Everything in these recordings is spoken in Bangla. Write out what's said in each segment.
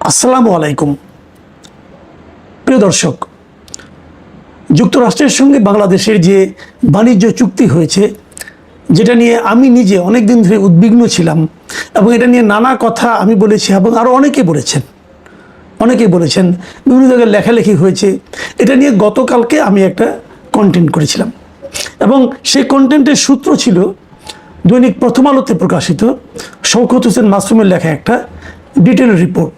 আসসালামু আলাইকুম প্রিয় দর্শক, যুক্তরাষ্ট্রের সঙ্গে বাংলাদেশের যে বাণিজ্য চুক্তি হয়েছে, যেটা নিয়ে আমি নিজে অনেক দিন ধরে উদ্বিগ্ন ছিলাম এবং এটা নিয়ে নানা কথা আমি বলেছি এবং আরও অনেকেই বলেছেন, বিভিন্ন জায়গায় লেখালেখি হয়েছে। এটা নিয়ে গতকালকে আমি একটা কন্টেন্ট করেছিলাম এবং সেই কন্টেন্টের সূত্র ছিল দৈনিক প্রথম আলোতে প্রকাশিত শওকত হোসেন মাসুমের লেখা একটা ডিটেল রিপোর্ট।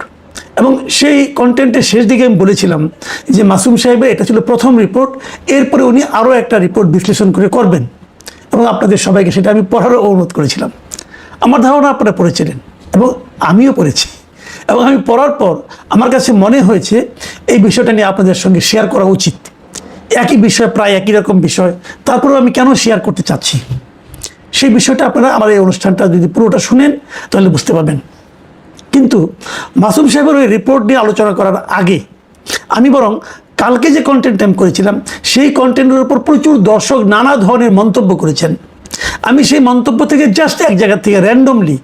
এবং সেই কন্টেন্টের শেষ দিকে আমি বলেছিলাম যে মাসুম সাহেবের এটা ছিল প্রথম রিপোর্ট, এরপরে উনি আরও একটা রিপোর্ট বিশ্লেষণ করে করবেন এবং আপনাদের সবাইকে সেটা আমি পড়ারও অনুরোধ করেছিলাম। আমার ধারণা আপনারা পড়েছিলেন এবং আমিও পড়েছি এবং আমি পড়ার পর আমার কাছে মনে হয়েছে এই বিষয়টা নিয়ে আপনাদের সঙ্গে শেয়ার করা উচিত। একই বিষয়, প্রায় একই রকম বিষয়, তারপরেও আমি কেন শেয়ার করতে চাচ্ছি সেই বিষয়টা আপনারা আমার এই অনুষ্ঠানটা যদি পুরোটা শুনেন তাহলে বুঝতে পারবেন। কিন্তু মাসুম সাহেবের ওই রিপোর্ট নিয়ে আলোচনা করার আগে আমি বরং কালকে যে কন্টেন্ট আমি করেছিলাম সেই কন্টেন্টের উপর প্রচুর দর্শক নানা ধরনের মন্তব্য করেছেন। আমি সেই মন্তব্য থেকে জাস্ট এক জায়গা থেকে র্যান্ডমলি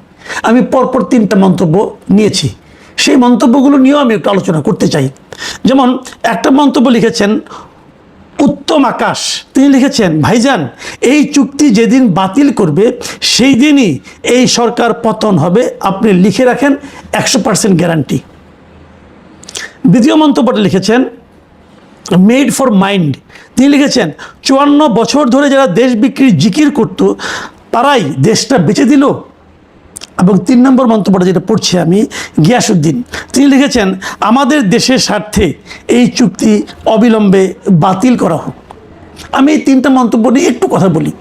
আমি পরপর 3টা মন্তব্য নিয়েছি। সেই মন্তব্যগুলো নিয়েও আমি একটু আলোচনা করতে চাই। যেমন একটা মন্তব্য লিখেছেন উত্তম আকাশ, তিনি লিখেছেন, ভাইজান এই চুক্তি যেদিন বাতিল করবে সেই দিনই এই সরকার পতন হবে, আপনি লিখে রাখেন 100% গ্যারান্টি। দ্বিতীয় মন্তব্যটা লিখেছেন মেড ফর মাইন্ড, তিনি লিখেছেন 54 বছর ধরে যারা দেশ বিক্রির জিকির করত তারাই দেশটা বেচে দিল। এবং 3 নম্বর মন্তব্যটা যেটা পড়ছি আমি, গিয়াসউদ্দিন, তিনি লিখেছেন আমাদের দেশের স্বার্থে এই চুক্তি অবিলম্বে বাতিল করা হোক। আমি এই 3টা মন্তব্য নিয়ে একটু কথা বলি।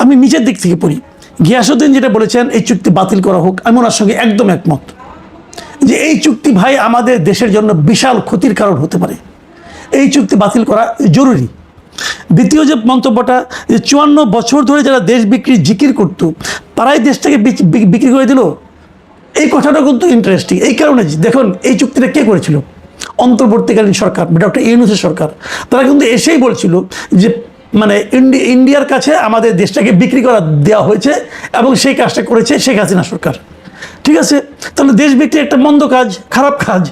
আমি নিচের দিক থেকে পড়ি। গিয়াসউদ্দিন যেটা বলেছেন এই চুক্তি বাতিল করা হোক, আমি ওনার সঙ্গে একদম একমত যে এই চুক্তি ভাই আমাদের দেশের জন্য বিশাল ক্ষতির কারণ হতে পারে, এই চুক্তি বাতিল করা জরুরি। দ্বিতীয় যে মন্তব্যটা, যে 54 বছর ধরে যারা দেশ বিক্রির জিকির করতো তারাই দেশটাকে বিক্রি করে দিল, এই কথাটা কিন্তু ইন্টারেস্টিং। এই কারণে দেখুন এই চুক্তিটা কে করেছিল? অন্তর্বর্তীকালীন সরকার, ডক্টর ইউনূসের সরকার। তারা কিন্তু এসেই বলছিল যে মানে ইন্ডিয়ার কাছে আমাদের দেশটাকে বিক্রি করা দেওয়া হয়েছে এবং সেই কাজটা করেছে শেখ হাসিনা সরকার। ঠিক আছে, তাহলে দেশ বিক্রি একটা মন্দ কাজ, খারাপ কাজ,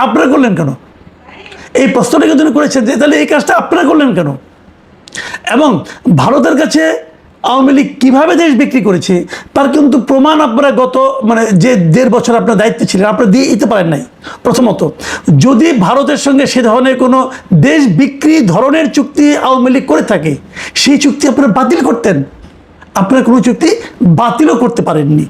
আপনারা করলেন কেন? এই প্রশ্নটা কিন্তু করেছেন যে তাহলে এই কাজটা আপনারা করলেন কেন? এবং ভারতের কাছে আওয়ামী লীগ কীভাবে দেশ বিক্রি করেছে তার কিন্তু প্রমাণ আপনারা গত যে 1.5 বছর আপনার দায়িত্বে ছিলেন আপনারা দিয়ে দিতে পারেন নাই। প্রথমত, যদি ভারতের সঙ্গে সে ধরনের কোনো দেশ বিক্রি ধরনের চুক্তি আওয়ামী লীগ করে থাকে সেই চুক্তি আপনারা বাতিল করতেন। আপনারা কোনো চুক্তি বাতিলও করতে পারেননি।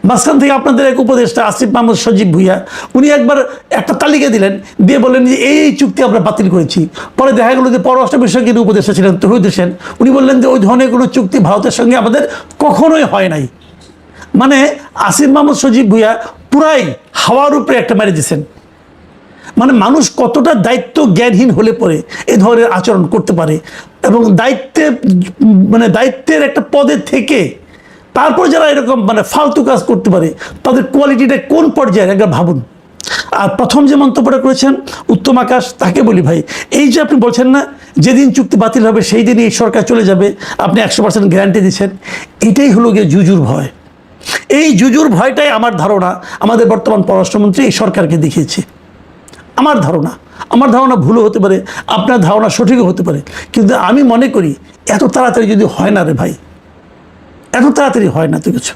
মাঝখান থেকে আপনাদের এক উপদেষ্টা আসিফ মাহমুদ সজীব ভুইয়া উনি একবার একটা তালিকা দিলেন, দিয়ে বললেন যে এই চুক্তি আমরা বাতিল করেছি। পরে দেখা গেল যে পররাষ্ট্র বিষয়ক যিনি উপদেষ্টা ছিলেন তৌহিদ হোসেন, উনি বললেন যে ওই ধরনের কোনো চুক্তি ভারতের সঙ্গে আমাদের কখনোই হয় নাই। মানে আসিফ মাহমুদ সজীব ভুইয়া পুরাই হাওয়ার উপরে একটা মারি দিয়েছেন। মানে মানুষ কতটা দায়িত্ব জ্ঞানহীন হলে পরে এ ধরনের আচরণ করতে পারে এবং দায়িত্বের একটা পদে থেকে তারপর যারা এরকম ফালতু কাজ করতে পারে তাদের কোয়ালিটিটা কোন পর্যায়ে একবার ভাবুন। আর প্রথম যে মন্তব্যটা করেছেন উত্তম আকাশ, তাকে বলি ভাই, এই যে আপনি বলছেন না যেদিন চুক্তি বাতিল হবে সেই দিনই এই সরকার চলে যাবে, আপনি 100% গ্যারান্টি দিচ্ছেন, এটাই হলো গিয়ে জুজুর ভয়। এই জুজুর ভয়টাই আমার ধারণা আমাদের বর্তমান পররাষ্ট্রমন্ত্রী এই সরকারকে দেখিয়েছে। আমার ধারণা ভুলও হতে পারে, আপনার ধারণা সঠিকও হতে পারে, কিন্তু আমি মনে করি এত তাড়াতাড়ি যদি হয় না রে ভাই, এত তাড়াতাড়ি হয় না তো কিছু।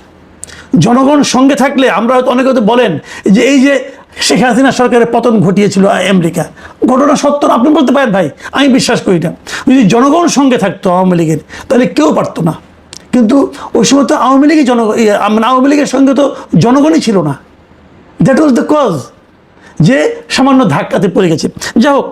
জনগণ সঙ্গে থাকলে আমরা হয়তো অনেকে হয়তো বলেন যে এই যে শেখ হাসিনা সরকারের পতন ঘটিয়েছিল আমেরিকা, ঘটনা সত্য আপনি বলতে পারেন ভাই, আমি বিশ্বাস করি না। যদি জনগণ সঙ্গে থাকতো আওয়ামী লীগের তাহলে কেউ পারতো না। কিন্তু ওই সময় তো আওয়ামী লীগের সঙ্গে তো জনগণই ছিল না। দ্যাট ওয়াজ দ্য কজ, যে সামান্য ধাক্কাতে পড়ে গেছে। যাই হোক,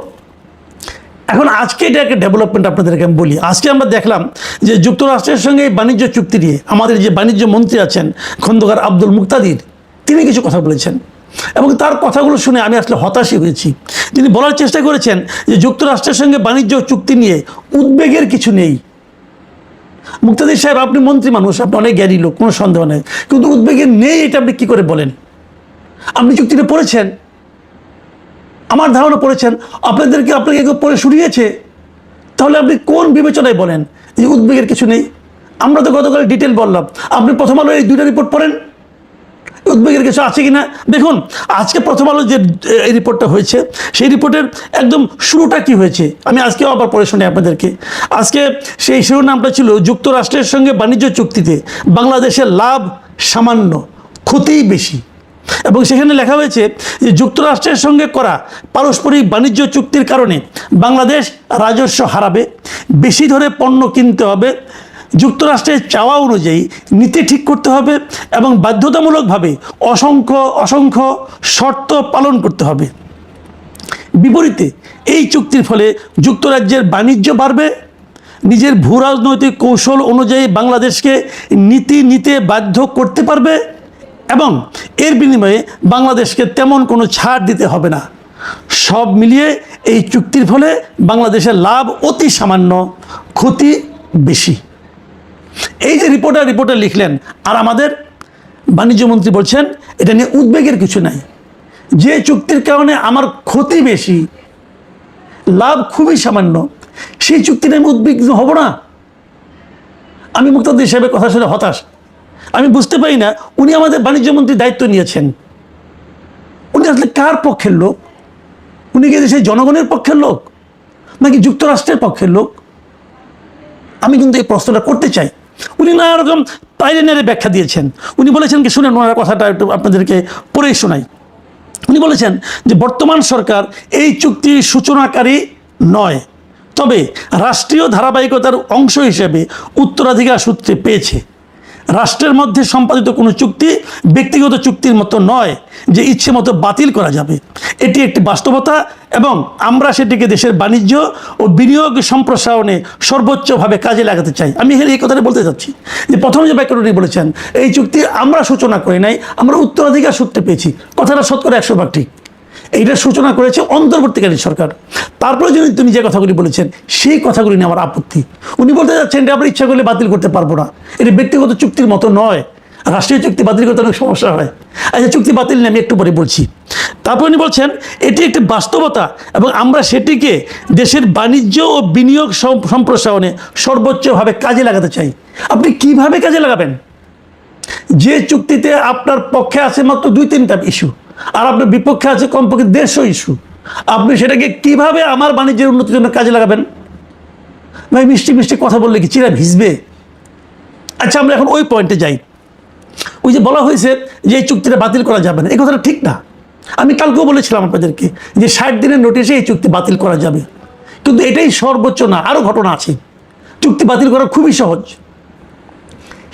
এখন আজকে এটা একটা ডেভেলপমেন্ট আপনাদেরকে আমি বলি। আজকে আমরা দেখলাম যে যুক্তরাষ্ট্রের সঙ্গে বাণিজ্য চুক্তি নিয়ে আমাদের যে বাণিজ্য মন্ত্রী আছেন খন্দকার আব্দুল মুক্তাদির, তিনি কিছু কথা বলেছেন এবং তার কথাগুলো শুনে আমি আসলে হতাশই হয়েছি। তিনি বলার চেষ্টা করেছেন যে যুক্তরাষ্ট্রের সঙ্গে বাণিজ্য চুক্তি নিয়ে উদ্বেগের কিছু নেই। মুক্তাদির সাহেব, আপনি মন্ত্রী মানুষ, আপনি অনেক জ্ঞানী লোক, কোনো সন্দেহ নেই, কিন্তু উদ্বেগের নেই এটা আপনি কী করে বলেন? আপনি চুক্তিটা পড়েছেন, আমার ধারণা পড়েছেন, আপনাকে কেউ পড়ে শুনিয়েছে, তাহলে আপনি কোন বিবেচনায় বলেন যে উদ্বেগের কিছু নেই? আমরা তো গতকাল ডিটেল বললাম, আপনি প্রথম আলো এই 2টা রিপোর্ট পড়েন, উদ্বেগের কিছু আছে কি না? দেখুন, আজকে প্রথম আলো যে এই রিপোর্টটা হয়েছে, সেই রিপোর্টের একদম শুরুটা কি হয়েছে আমি আজকেও আবার পড়ে শুনি আপনাদেরকে। আজকে সেই শিরোনামটা ছিল, যুক্তরাষ্ট্রের সঙ্গে বাণিজ্য চুক্তিতে বাংলাদেশের লাভ সামান্য, ক্ষতিই বেশি। এবং সেখানে লেখা হয়েছে যে যুক্তরাষ্ট্রের সঙ্গে করা পারস্পরিক বাণিজ্য চুক্তির কারণে বাংলাদেশ রাজস্ব হারাবে, বেশি ধরে পণ্য কিনতে হবে, যুক্তরাষ্ট্রের চাওয়া অনুযায়ী নীতি ঠিক করতে হবে এবং বাধ্যতামূলকভাবে অসংখ্য শর্ত পালন করতে হবে। বিপরীতে এই চুক্তির ফলে যুক্তরাজ্যের বাণিজ্য বাড়বে, নিজের ভূ রাজনৈতিক কৌশল অনুযায়ী বাংলাদেশকে নীতি নিতে বাধ্য করতে পারবে এবং এর বিনিময়ে বাংলাদেশকে তেমন কোনো ছাড় দিতে হবে না। সব মিলিয়ে এই চুক্তির ফলে বাংলাদেশের লাভ অতি সামান্য, ক্ষতি বেশি। এই যে রিপোর্টার লিখলেন, আর আমাদের বাণিজ্যমন্ত্রী বলছেন এটা নিয়ে উদ্বেগের কিছু নাই, যে চুক্তির কারণে আমার ক্ষতি বেশি, লাভ খুবই সামান্য, সেই চুক্তি নিয়ে আমি উদ্বিগ্ন হব না? আমি মুক্তাদি হিসেবে কথা শুনে হতাশ। আমি বুঝতে পারি না, উনি আমাদের বাণিজ্যমন্ত্রীর দায়িত্ব নিয়েছেন, উনি আসলে কার পক্ষের লোক? উনি কি দেশের জনগণের পক্ষের লোক নাকি যুক্তরাষ্ট্রের পক্ষের লোক? আমি কিন্তু এই প্রশ্নটা করতে চাই। উনি নানা রকম পাইরেনারে ব্যাখ্যা দিয়েছেন। উনি বলেছেন কি, শুনেন ওনার কথাটা একটু আপনাদেরকে পড়েই শোনাই। উনি বলেছেন যে বর্তমান সরকার এই চুক্তির সূচনাকারী নয়, তবে রাষ্ট্রীয় ধারাবাহিকতার অংশ হিসেবে উত্তরাধিকার সূত্রে পেয়েছে। রাষ্ট্রের মধ্যে সম্পাদিত কোনো চুক্তি ব্যক্তিগত চুক্তির মতো নয় যে ইচ্ছে মতো বাতিল করা যাবে। এটি একটি বাস্তবতা এবং আমরা সেটিকে দেশের বাণিজ্য ও বিনিয়োগ সম্প্রসারণে সর্বোচ্চভাবে কাজে লাগাতে চাই। আমি এই কথাটা বলতে চাচ্ছি যে প্রথম যে ব্যাখ্যাটি বলেছেন, এই চুক্তি আমরা সূচনা করি নাই, আমরা উত্তরাধিকার সূত্রে পেয়েছি, কথাটা শতকরা 100% ঠিক। এইটার সূচনা করেছে অন্তর্বর্তীকালীন সরকার। তারপরে যদি তুমি যে কথাগুলি বলেছেন, সেই কথাগুলি নিয়ে আমার আপত্তি। উনি বলতে যাচ্ছেন এটা আমরা ইচ্ছা করলে বাতিল করতে পারবো না, এটা ব্যক্তিগত চুক্তির মতো নয়, রাষ্ট্রীয় চুক্তি বাতিল করতে অনেক সমস্যা হয়। আচ্ছা, চুক্তি বাতিল নিয়ে আমি একটু পরে বলছি। তারপর উনি বলছেন এটি একটি বাস্তবতা এবং আমরা সেটিকে দেশের বাণিজ্য ও বিনিয়োগ সম্প্রসারণে সর্বোচ্চভাবে কাজে লাগাতে চাই। আপনি কিভাবে কাজে লাগাবেন? যে চুক্তিতে আপনার পক্ষে আছে মাত্র 2-3টা ইস্যু, আর আপনার বিপক্ষে আছে কমপক্ষে 150 ইস্যু, আপনি সেটাকে কিভাবে আমার বাণিজ্যের উন্নতির জন্য কাজে লাগাবেন? ভাই, মিষ্টি মিষ্টি কথা বললে কি চিরা ভিজবে? আচ্ছা, আমরা এখন ওই পয়েন্টে যাই। ওই যে বলা হয়েছে যে এই চুক্তিটা বাতিল করা যাবে না, এই কথাটা ঠিক না। আমি কালকেও বলেছিলাম আপনাদেরকে যে 60 দিনের নোটিশে এই চুক্তি বাতিল করা যাবে, কিন্তু এটাই সর্বোচ্চ না, আরও ঘটনা আছে। চুক্তি বাতিল করা খুবই সহজ।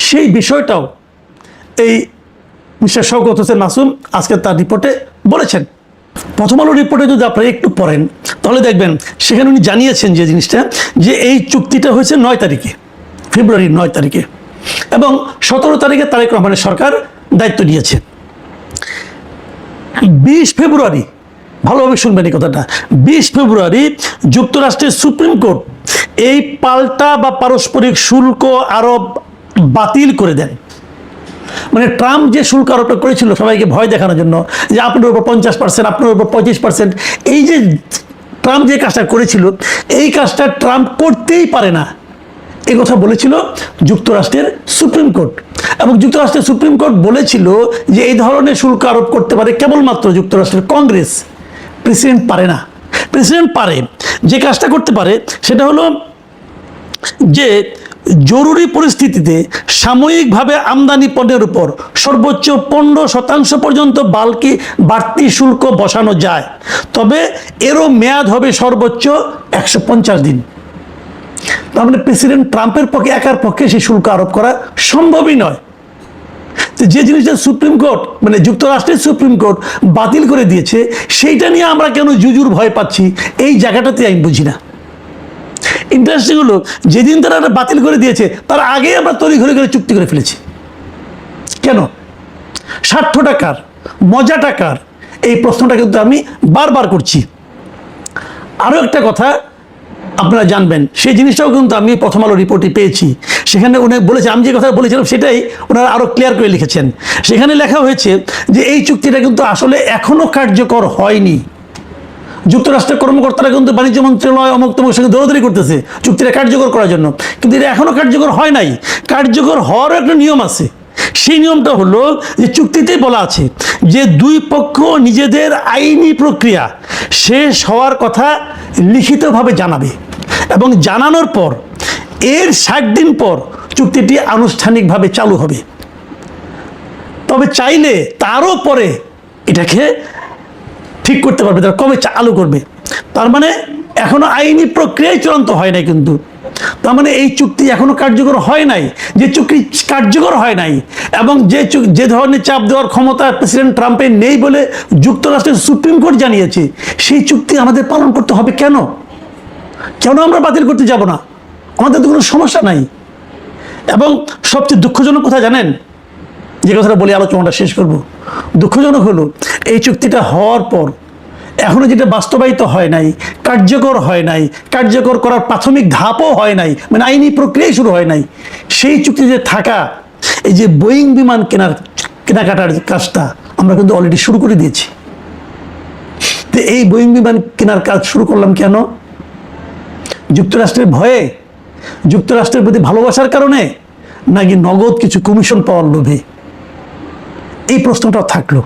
সেই বিষয়টাও এই মিস্টার শওকত হোসেন মাসুম আজকে তার রিপোর্টে বলেছেন। প্রথম আলো রিপোর্টে যদি আপনারা একটু পড়েন তাহলে দেখবেন সেখানে উনি জানিয়েছেন যে জিনিসটা, যে এই চুক্তিটা হয়েছে 9 তারিখে, ফেব্রুয়ারির 9 তারিখে, এবং 17 তারিখে তারেক রহমানের সরকার দায়িত্ব নিয়েছে। 20 ফেব্রুয়ারি, ভালোভাবে শুনবেন এই কথাটা, 20 ফেব্রুয়ারি যুক্তরাষ্ট্রের সুপ্রিম কোর্ট এই পাল্টা বা পারস্পরিক শুল্ক আরোপ বাতিল করে দেন। মানে ট্রাম্প যে শুল্ক আরোপটা করেছিল সবাইকে ভয় দেখানোর জন্য, যে আপনার উপর 50%, আপনার উপর 25%, এই যে ট্রাম্প যে কাজটা করেছিল, এই কাজটা ট্রাম্প করতেই পারে না, এই কথা বলেছিল যুক্তরাষ্ট্রের সুপ্রিম কোর্ট। এবং যুক্তরাষ্ট্রের সুপ্রিম কোর্ট বলেছিল যে এই ধরনের শুল্ক আরোপ করতে পারে কেবলমাত্র যুক্তরাষ্ট্রের কংগ্রেস, প্রেসিডেন্ট পারে না। প্রেসিডেন্ট পারে, যে কাজটা করতে পারে সেটা হলো যে জরুরি পরিস্থিতিতে সাময়িকভাবে আমদানি পণ্যের উপর সর্বোচ্চ 15% পর্যন্ত বাড়তি শুল্ক বসানো যায়, তবে এরও মেয়াদ হবে সর্বোচ্চ 150 দিন। তার মানে প্রেসিডেন্ট ট্রাম্পের পক্ষে একার পক্ষে সেই শুল্ক আরোপ করা সম্ভবই নয়। তো যে জিনিসটা সুপ্রিম কোর্ট, মানে যুক্তরাষ্ট্রের সুপ্রিম কোর্ট বাতিল করে দিয়েছে, সেইটা নিয়ে আমরা কেন জুজুর ভয় পাচ্ছি, এই জায়গাটাতে আমি বুঝি না। ইন্টারেস্টিং হলো, যেদিন তারা বাতিল করে দিয়েছে তার আগেই আমরা তড়িঘড়ি করে চুক্তি করে ফেলেছি। কেন? স্বার্থটা কার, মজাটা কার? এই প্রশ্নটা কিন্তু আমি বারবার করছি। আরও একটা কথা আপনারা জানবেন, সেই জিনিসটাও কিন্তু আমি প্রথম আলো রিপোর্টে পেয়েছি। সেখানে উনি বলেছে, আমি যে কথা বলেছিলাম সেটাই ওনারা আরও ক্লিয়ার করে লিখেছেন। সেখানে লেখা হয়েছে যে এই চুক্তিটা কিন্তু আসলে এখনও কার্যকর হয়নি। যুক্তরাষ্ট্রের কর্মকর্তারা কিন্তু বাণিজ্য মন্ত্রণালয় অমুক তমুক সঙ্গে দৌড়াদৌড়ি করতেছে চুক্তিটা কার্যকর করার জন্য, কিন্তু এটা এখনও কার্যকর হয় নাই। কার্যকর হওয়ারও একটা নিয়ম আছে। সেই নিয়মটা হলো যে চুক্তিতেই বলা আছে যে দুই পক্ষ নিজেদের আইনি প্রক্রিয়া শেষ হওয়ার কথা লিখিতভাবে জানাবে এবং জানানোর পর এর 60 দিন পর চুক্তিটি আনুষ্ঠানিকভাবে চালু হবে। তবে চাইলে তারও পরে এটাকে ঠিক করতে পারবে, তারা কবে চালু করবে। তার মানে এখনো আইনি প্রক্রিয়ায় চূড়ান্ত হয় নাই, কিন্তু তার মানে এই চুক্তি এখনো কার্যকর হয় নাই। যে চুক্তি কার্যকর হয় নাই এবং যে ধরনের চাপ দেওয়ার ক্ষমতা প্রেসিডেন্ট ট্রাম্পের নেই বলে যুক্তরাষ্ট্রের সুপ্রিম কোর্ট জানিয়েছে, সেই চুক্তি আমাদের পালন করতে হবে কেন? কেন আমরা বাতিল করতে যাব না? আমাদের তো কোনো সমস্যা নাই। এবং সবচেয়ে দুঃখজনক কথা জানেন, যে কথাটা বলে আলোচনাটা শেষ করব, দুঃখজনক হলো এই চুক্তিটা হওয়ার পর এখনো যেটা বাস্তবায়িত হয় নাই, কার্যকর হয় নাই, কার্যকর করার প্রাথমিক ধাপও হয় নাই, মানে আইনি প্রক্রিয়াই শুরু হয় নাই, সেই চুক্তিতে থাকা এই যে বোয়িং বিমান কেনাকাটার কাজটা আমরা কিন্তু অলরেডি শুরু করে দিয়েছি। তো এই বোয়িং বিমান কেনার কাজ শুরু করলাম কেন? যুক্তরাষ্ট্রের ভয়ে, যুক্তরাষ্ট্রের প্রতি ভালোবাসার কারণে, নাকি নগদ কিছু কমিশন পাওয়ার লোভে? এই প্রশ্নটা থাকলো।